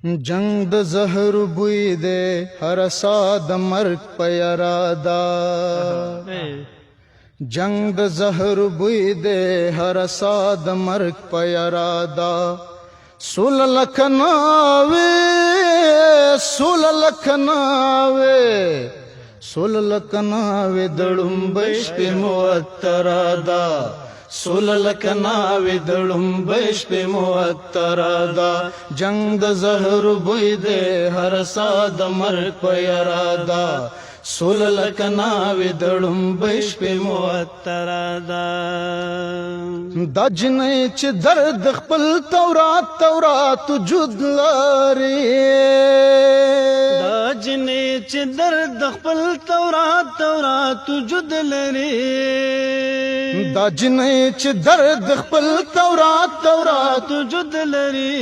جنگ د زهر بوی دے هر سا د مرگ په یرادا جنگ د زهر بوی دے هر سا د مرگ په یرادا سول لکناوے دړم بش په موترادا سول لکناوی دړم بش په موترادا جنگ د زهر بوی دے هر سا د مرگ په یرادا سول لکناوی دړم بش په موترادا دا جنې چې درد خپل تورات وجود لري دا جنې چې درد خپل تورات وجود لري دا جنې چې درد خپل تورات وجود لري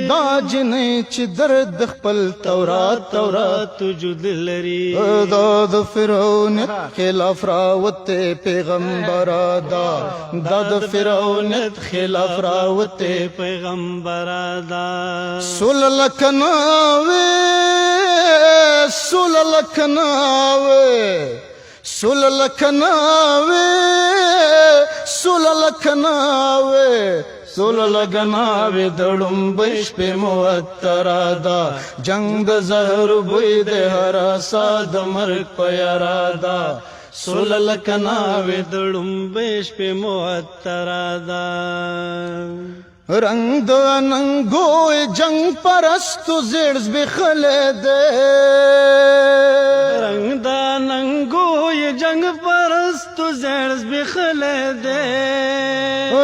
دا جنې چې درد خپل تورات وجود لري دا د فرعون خلاف راوته پیغمبر دا د فرعون خلاف راوته پیغمبر دا سول لکناوے دړم بش په موترادا جنگ د زهر بوی دے هر سا د مرگ په یرادا سول لکناوے دړم بش په موترادا رنگ د ننګو جنگ پرستو زړز بخله دے رنگ د ننګو جنگ پرستو زړز بخله دے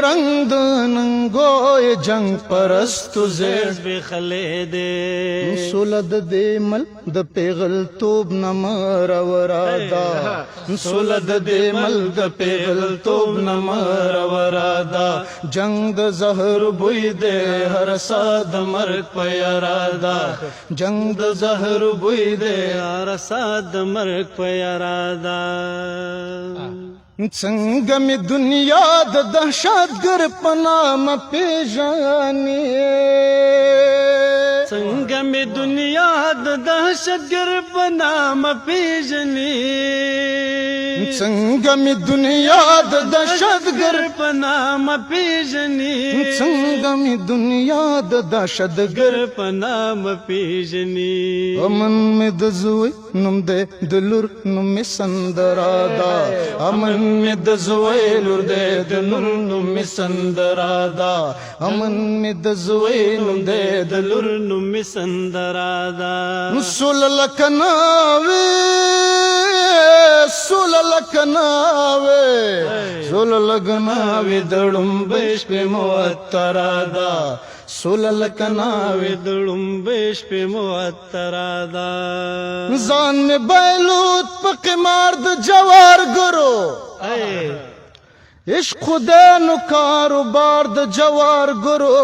رنگ د ننګو جنگ پرستو زړز بخله دے سولد دې مل د پیغل توب نمر ورادا سولد دې مل د پیغل توب نمر ورادا جنگ د زهر بوی دے ہر سا د مرگ په یرادا جنگ د زهر بوی دے ہر سا د مرگ په یرادا څنګه می دنیا د دهشتګر په نام پیژنې څنګه می دنیا د دهشتګر په نام پیژنې څنګه می دنیا د دهشتګر په نام پیژنې څنګه می دنیا د دهشتګر په نام پیژنې امن می د زوی نوم دې د لور نوم می سندرادا امن می د زوی لور دې د لور نوم می سندرادا امن می د زوی نوم دې د لور نوم می سندرادا سول لکناوے دړم بش په موترادا سول لکناوے دړم بش په موترادا ځان می بایلوت په قمار د جوار ګرو عشق خدا نو کاروبار د جوار ګرو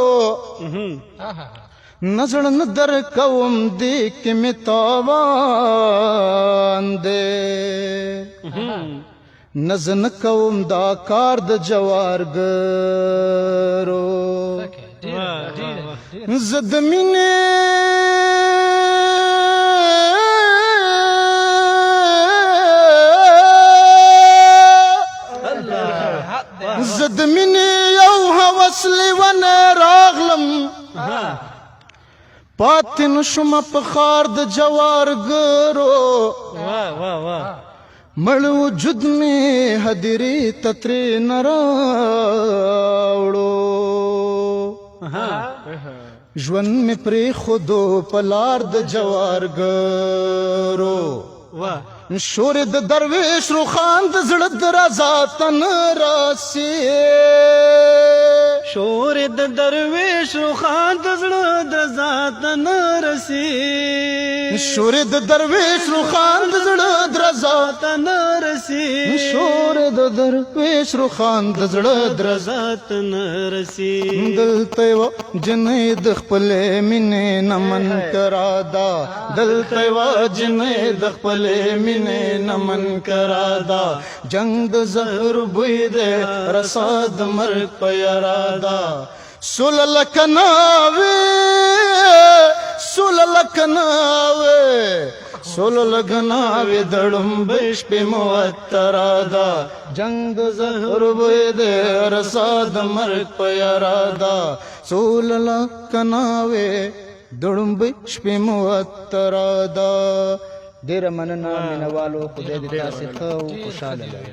نظر ندر کوم دی که می تاوان دے نظر نکوم دا کار د جوار گرو زد مینه زد مینه یو هوس لیونه راغلم پاتن شم په خار د جوار ګرو مړ وجود می هدیری تتری نراوړو ژوند می پری خودو پلار د جوار ګرو شور د درویش روخان د زړه درزا تن راسي شور د درویش روخان د زړه درزا تن راسي شور د درویش روخان د زړه درزا تن راسي شور د درویش روخان د زړه درزا تن راسي دلته و جنې د خپل مینې نمن کرادا دلته و جنې د خپل مینې نمن کرادا جنگ د زهر بوی دے رساد مرگ په یرادا سول لکناوے لګناوې دړم بش په موترا دا جنگ زهر وې دې رساد مرګ په یارا دا سول لګناوې دړم بش په موترا دا ډیره مننه مینوالو خدای دې تاسو ته خوشاله لري